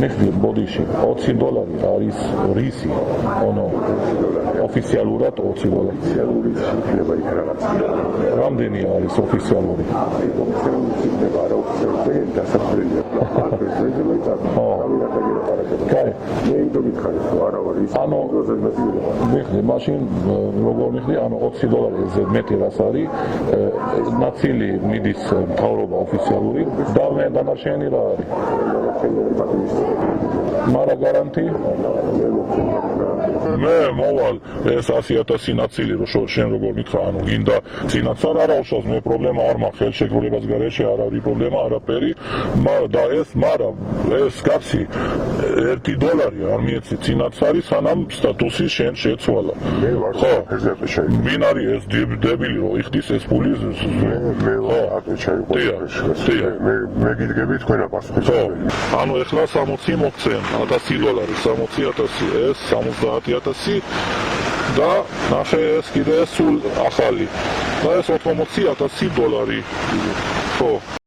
ნახე ბოდიში $20 არის რისი ოფიციალურად $20 რამდენი არის ოფიციალური ნახე მაშინ როგორ ნახე $20-ზე მეტი რას არის ნაწილი მიდის მთავრობა ოფიციალური და დანარჩენი რა არის მარა გარანტი მე მოვალ ეს 100,000 ნაწილი რო შენ როგორ მითხრა გინდა წინასწარ არა უშავს მე პრობლემა არ მაქვს ხელშეკრულებას გარეშე არ არის პრობლემა არაფერი და ეს კაცი $1 არ მიეცი წინასწარი სანამ სტატუსი შენ შეცვალა ხო ვინ არის ეს დებილი რო იხდის ეს ფული მე გიდგები თქვენა პასუხი ანუ ეხლა 60 მოგცენ $100 60,000 ეს 70,000 და ნახე ეს კიდე სულ ახალი და ეს $80,000 ხო